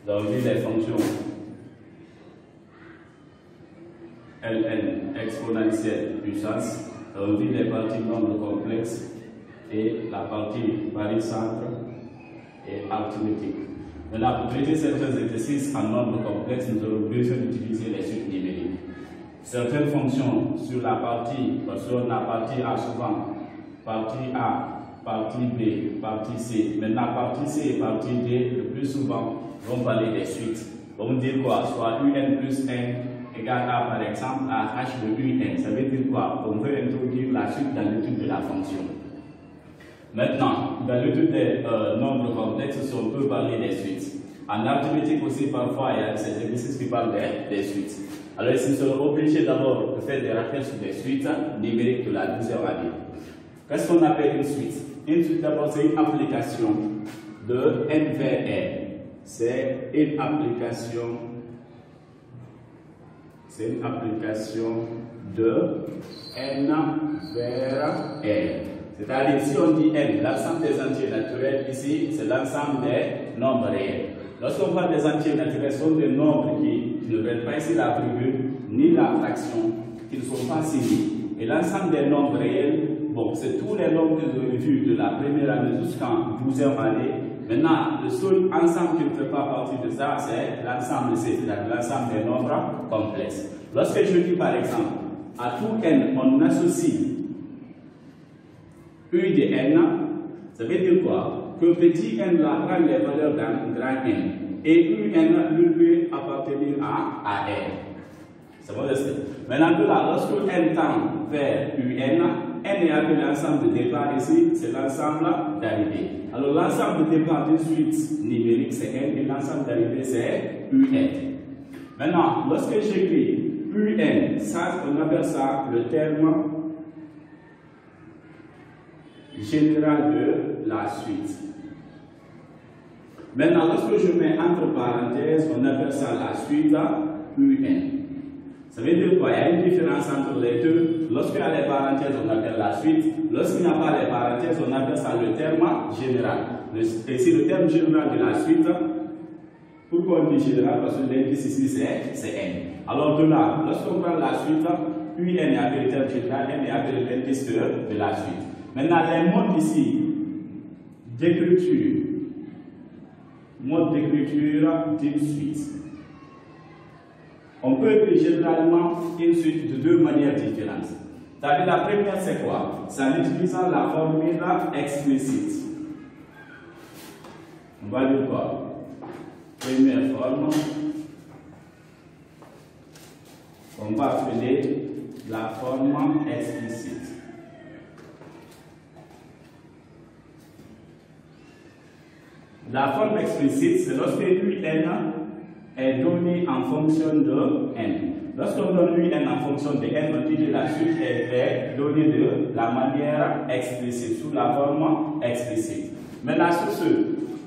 Donc, on dit les fonctions Ln exponentielle puissance, on dit les parties nombres complexes et la partie barycentre et arithmétique. Maintenant, pour traiter certains exercices en nombres complexes, nous aurons besoin d'utiliser les suites numériques. Certaines fonctions sur la partie, parce qu'on a partie A souvent, partie A, partie B, partie C. Maintenant, partie C et partie D, le plus souvent, vont parler des suites. On dire quoi? Soit UN plus N égale A par exemple à H de UN. Ça veut dire quoi? On veut introduire la suite dans l'étude de la fonction. Maintenant, dans l'étude des nombres complexes, on peut parler des suites. En arithmétique aussi, parfois, il y a ces exercices qui parlent des suites. Alors ici, nous serons obligés d'abord de faire des rappels sur des suites numériques de la 12e année. Qu'est-ce qu'on appelle une suite? Une suite, d'abord, c'est une application de N vers R. C'est une application de N vers R. C'est-à-dire, si on dit N, l'ensemble des entiers naturels, ici, c'est l'ensemble des nombres réels. Lorsqu'on parle des entiers naturels, ce sont des nombres qui ne veulent pas ici l'attribut, ni la fraction, qui ne sont pas signés. Et l'ensemble des nombres réels, bon, c'est tous les nombres que vous avez vus de la première année jusqu'en 12e année. Maintenant, le seul ensemble qui ne fait pas partie de ça, c'est l'ensemble C, c'est-à-dire l'ensemble des nombres complexes. Lorsque je dis par exemple, à tout n, on associe U de n, ça veut dire quoi? Que petit n là prend les valeurs d'un grand N. Et UN lui peut appartenir à R. C'est bon, maintenant, de là, lorsque n tend vers UN, n est appelé l'ensemble de départ ici, c'est l'ensemble d'arrivée. Alors, l'ensemble de départ d'une suite numérique, c'est n, et l'ensemble d'arrivée, c'est UN. Maintenant, lorsque j'écris UN, ça, on appelle ça le terme général de la suite. Maintenant, lorsque je mets entre parenthèses, on appelle ça la suite UN. Ça veut dire quoi? Il y a une différence entre les deux. Lorsqu'il y a les parenthèses, on appelle la suite. Lorsqu'il n'y a pas les parenthèses, on appelle ça le terme général. Ici, le terme général de la suite, pourquoi on dit général? Parce que l'indice ici, c'est N. Alors de là, lorsqu'on prend la suite, UN est appelé le terme général, N est appelé l'indice de la suite. Maintenant, les modes ici d'écriture, mode d'écriture d'une suite. On peut écrire généralement une suite de deux manières différentes. C'est-à-dire, la première, c'est quoi? C'est en utilisant la formule explicite. On va dire quoi? Première forme, on va appeler la forme explicite. La forme explicite, c'est lorsque UN est donné en fonction de N. Lorsqu'on donne UN en fonction de N, on dit que la suite est donnée de la manière explicite, sous la forme explicite. Maintenant, sur ce,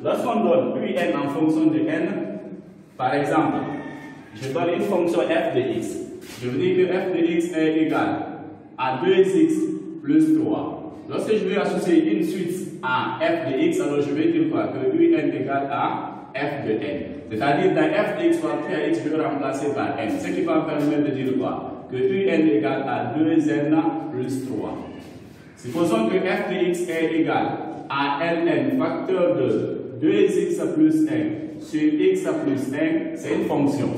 lorsqu'on donne UN en fonction de N, par exemple, je donne une fonction f de x. Je vous dis que f de x est égal à 2x plus 3. Lorsque je vais associer une suite à f de x, alors je vais dire quoi? Que UN est égal à f de n. C'est-à-dire, dans f de x fois x, je vais remplacer par n. Ce qui va me permettre de dire quoi? Que UN est égal à 2n plus 3. Supposons que f de x est égal à ln facteur de 2x plus n sur x plus n, c'est une fonction.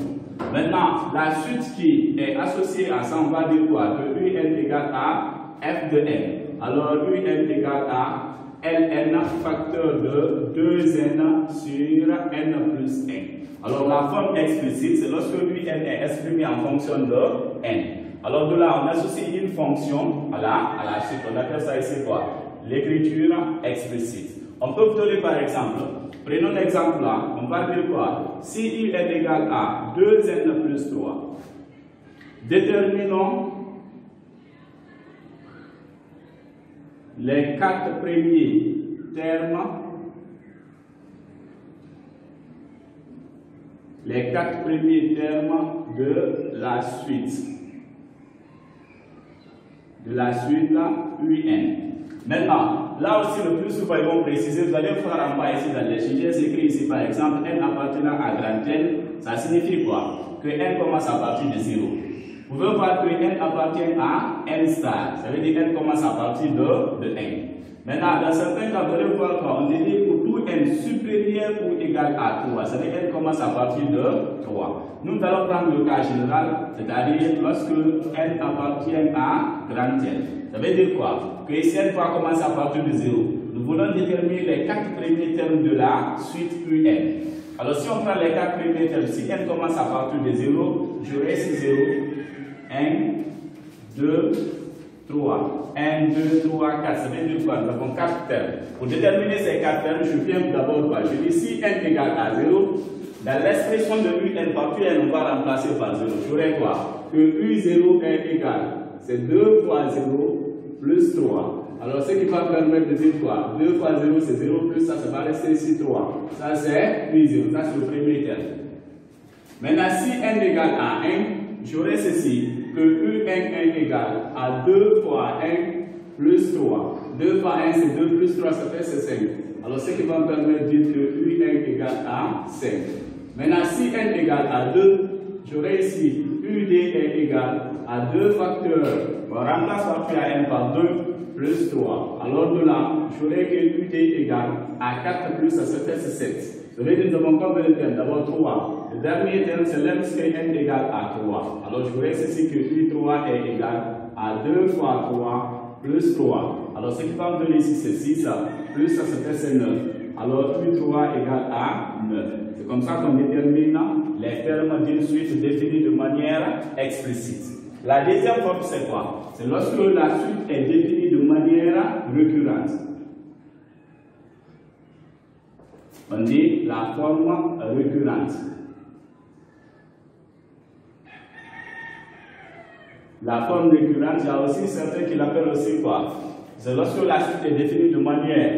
Maintenant, la suite qui est associée à ça, on va dire quoi? Que UN est égal à f de n. Alors, UN est égal à ln facteur de 2n sur n plus n. Alors, la forme explicite, c'est lorsque UN est exprimé en fonction de n. Alors, de là, on associe une fonction à la suite. On appelle ça ici quoi? L'écriture explicite. On peut vous donner par exemple, prenons l'exemple là, on va dire quoi? Si U est égal à 2n plus 3, déterminons les 4 premiers termes, de la suite. UN. Maintenant, là aussi, le plus souvent, ils vont préciser, vous allez voir en bas ici dans les sujets, c'est écrit ici par exemple, n appartenant à grand N, ça signifie quoi? Que n commence à partir de 0. Vous pouvez voir que n appartient à n star, ça veut dire n commence à partir de n. Maintenant, dans certains cas, vous allez voir qu'on dit pour tout n supérieur ou égal à 3, ça veut dire n commence à partir de 3. Nous allons prendre le cas général, c'est-à-dire lorsque n appartient à grand N. Ça veut dire quoi? Que ici n commence à partir de 0. Nous voulons déterminer les 4 premiers termes de la suite un. Alors si on prend les 4 premiers termes, si n commence à partir de 0, j'aurai ici 0, 1, 2, 3. 1, 2, 3, 4. Ça veut dire quoi? Nous avons 4 termes. Pour déterminer ces 4 termes, je viens d'abord quoi? Je dis si n égale à 0, dans l'expression de un par n, on va remplacer par 0. J'aurai quoi? Que u0 est égal. C'est 2 fois 0 plus 3. Alors ce qui va permettre de dire quoi? 2 fois 0 c'est 0 plus ça va rester ici 3. Ça c'est u0. Ça c'est le premier terme. Maintenant si n égale à 1, j'aurai ceci. Que un est égal à 2 fois 1 plus 3. 2 fois 1 c'est 2 plus 3 ça fait 5. Alors ce qui va me permettre de dire que un égale à 5. Maintenant si n égale à 2, j'aurai ici ud est égal à 2 facteurs. On remplace partie à n par 2 plus 3. Alors de là, j'aurai que ud est égal à 4 plus ça fait 7. Ça veut dire que nous avons combien de termes? D'abord 3. Le dernier terme, c'est lorsque n égale à 3. Alors, je voudrais ceci que U3 est égal à 2 fois 3 plus 3. Alors, ce qui va me donner ici, c'est 6. Plus ça fait 9. Alors, U3 égale à 9. C'est comme ça qu'on détermine les termes d'une suite définie de manière explicite. La deuxième forme, c'est quoi? C'est lorsque la suite est définie de manière récurrente. On dit la forme récurrente. La forme récurrente, il y a aussi certains qui l'appellent aussi quoi? C'est lorsque la suite est définie de manière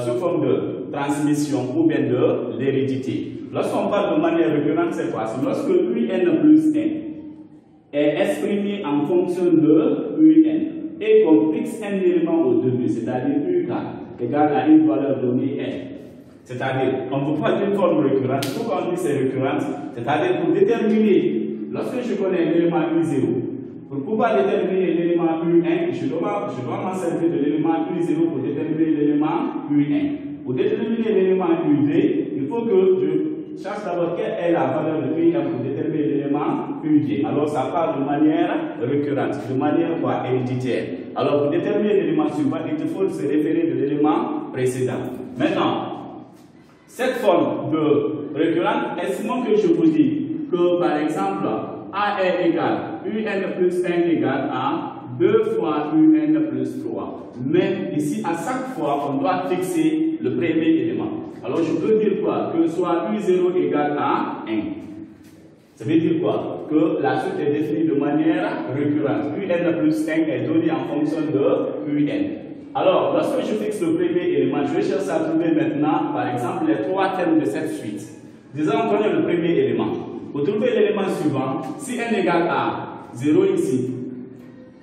sous forme de transmission ou bien de l'hérédité. Lorsqu'on parle de manière récurrente, c'est quoi? C'est lorsque un plus 1 est exprimé en fonction de un et qu'on fixe un élément au début, c'est-à-dire uk égale à une valeur donnée n. C'est-à-dire, on ne peut pas dire une forme récurrente. Pourquoi on dit c'est récurrente? C'est-à-dire, pour déterminer, lorsque je connais l'élément U0, pour pouvoir déterminer l'élément U1, je dois m'en servir de l'élément U0 pour déterminer l'élément U1. Pour déterminer l'élément U2, il faut que je cherche d'abord quelle est la valeur de U1 pour déterminer l'élément U2. Alors, ça part de manière récurrente, de manière quoi? Héréditaire. Alors, pour déterminer l'élément suivant, il faut se référer de l'élément précédent. Maintenant, cette forme de récurrente, estimons que je vous dis que par exemple, A est égal, UN plus 1 égale à 2 fois UN plus 3. Mais ici, à chaque fois, on doit fixer le premier élément. Alors, je peux dire quoi? Que soit U0 égale à 1. Ça veut dire quoi? Que la suite est définie de manière récurrente. UN plus 1 est donné en fonction de UN. Alors, lorsque je fixe le premier élément, je vais chercher à trouver maintenant, par exemple, les 3 termes de cette suite. Disons, on connaît le premier élément. Pour trouver l'élément suivant, si n égale à 0 ici,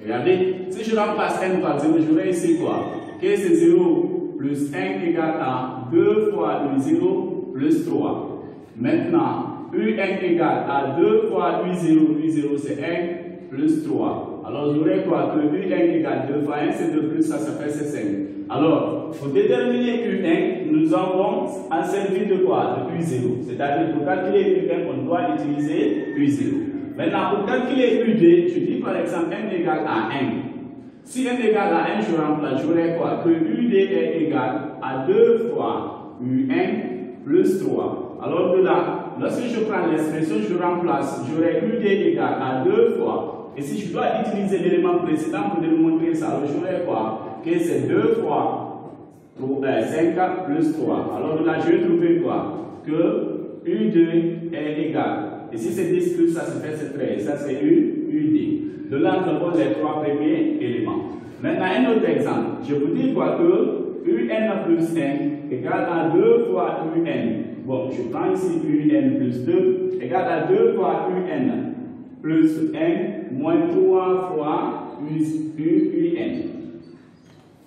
regardez, si je remplace n par 0, j'aurai ici quoi? Que c'est 0 plus 1 égale à 2 fois U0 plus 3. Maintenant, un égale à 2 fois U0, U0 c'est 1 plus 3. Alors, j'aurai quoi? Que U1 égale 2 fois 1, c'est 2 plus ça, ça fait 5. Alors, pour déterminer U1, nous avons en servir de quoi? De U0. C'est-à-dire, pour calculer U1, on doit utiliser U0. Maintenant, pour calculer U2, je dis par exemple n égale à 1. Si n égale à 1, je remplace, j'aurai quoi? Que U2 est égal à 2 fois U1 plus 3. Alors, de là, lorsque je prends l'expression, je remplace, j'aurai U2 égal à 2 fois. Et si je dois utiliser l'élément précédent pour démontrer ça, alors j'aurai quoi? Que c'est 2 fois 5 plus 3. Alors de là, je vais trouver quoi? Que U2 est égal. Et si c'est 10 plus ça, ça fait 13. Ça c'est UD. De là, nous avons les 3 premiers éléments. Maintenant, un autre exemple. Je vous dis quoi? Que UN plus 1 égale à 2 fois UN. Bon, je prends ici UN plus 2 égale à 2 fois UN plus 1 moins 3 fois UN.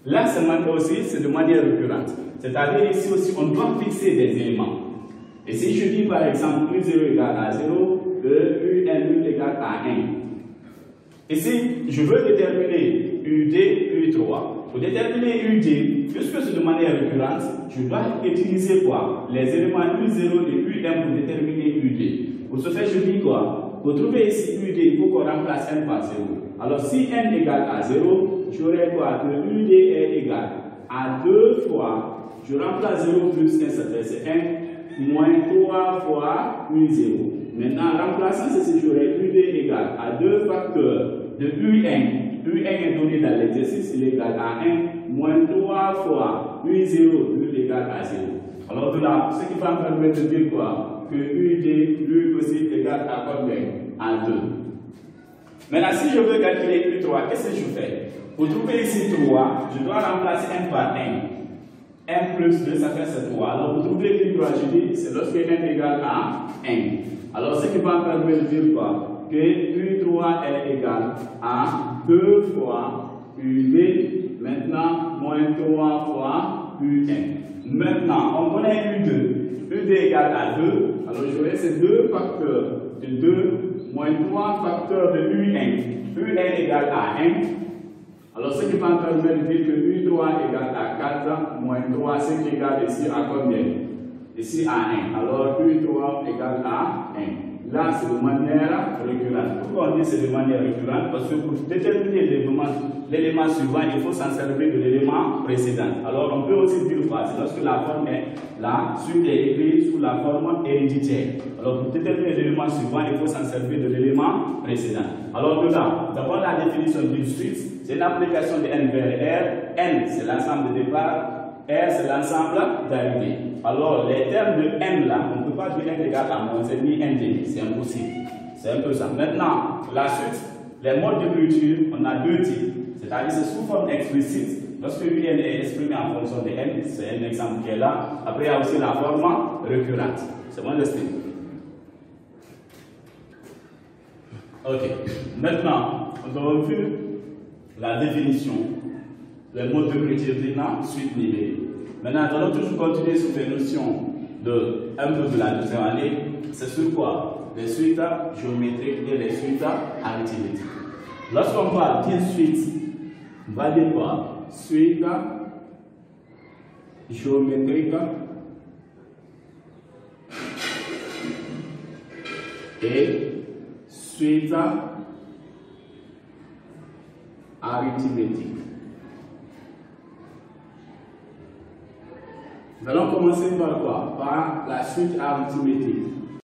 Là, c'est de manière récurrente. C'est-à-dire ici aussi, on doit fixer des éléments. Et si je dis par exemple U0 égale à 0, que UN égale à 1. Ici, je veux déterminer UD, U3. Pour déterminer UD, puisque c'est de manière récurrente, je dois utiliser quoi? Les éléments U0 et UN pour déterminer UD. Pour ce faire, je dis quoi? Pour trouver ici UD, il faut qu'on remplace N par 0. Alors si N égale à 0, j'aurai quoi? Que UD est égal à 2 fois, je remplace 0 plus 1, ça fait 1, moins 3 fois U0. Maintenant, en remplaçant ceci, j'aurai UD égale à 2 facteurs de UN. UN est donné dans l'exercice, il est égal à 1, moins 3 fois U0, U égale à 0. Alors de là, ce qui va me permettre de dire quoi? Que UD, lui aussi, égale à combien? À 2. Maintenant, si je veux calculer U3, qu'est-ce que je fais? Pour trouver ici 3, je dois remplacer 1 par 1. 1 plus 2, ça fait 3. Alors, pour trouver U3, je dis, c'est lorsque N égale à 1. Alors, ce qui va me permettre de dire quoi? Que U3 est égal à 2 fois UD, maintenant, moins 3 fois UN. Maintenant, on connaît U2. UD égale à 2, alors j'aurai ces deux facteurs de 2 moins 3 facteurs de UN. UN égale à 1. Alors, ce qui va me permettre de dire que U3 égale à 4 moins 3, ce qui égale ici à combien? Ici à 1. Alors, U3 égale à 1. Là, c'est de manière récurrente. Pourquoi on dit c'est de manière récurrente? Parce que pour déterminer l'élément suivant, il faut s'en servir de l'élément précédent. Alors, on peut aussi dire quoi? C'est lorsque la forme est la suite est écrite sous la forme héréditaire. Alors, pour déterminer l'élément suivant, il faut s'en servir de l'élément précédent. Alors, là, d'abord la définition d'une suite, c'est l'application de N vers R. N, c'est l'ensemble de départ. R, c'est l'ensemble d'arrivée. Alors, les termes de N là, on ne peut pas dire N égale à moins, c'est ni N demi, c'est impossible. C'est un peu ça. Maintenant, la suite, les modes d'écriture, on a deux types. C'est-à-dire, c'est sous forme explicite. Lorsque UN est exprimé en fonction de N, c'est un exemple qui est là. Après, il y a aussi la forme récurrente. C'est mon destin. Ok. Maintenant, nous avons vu la définition, les modes d'écriture d'une suite numérique. Maintenant, nous allons toujours continuer sur les notions un peu de la deuxième année. C'est sur quoi? Les suites géométriques et les suites arithmétiques. Lorsqu'on parle d'une suite, on va dire quoi? Suite géométrique et suite arithmétique. Nous allons commencer par quoi? Par la suite arithmétique.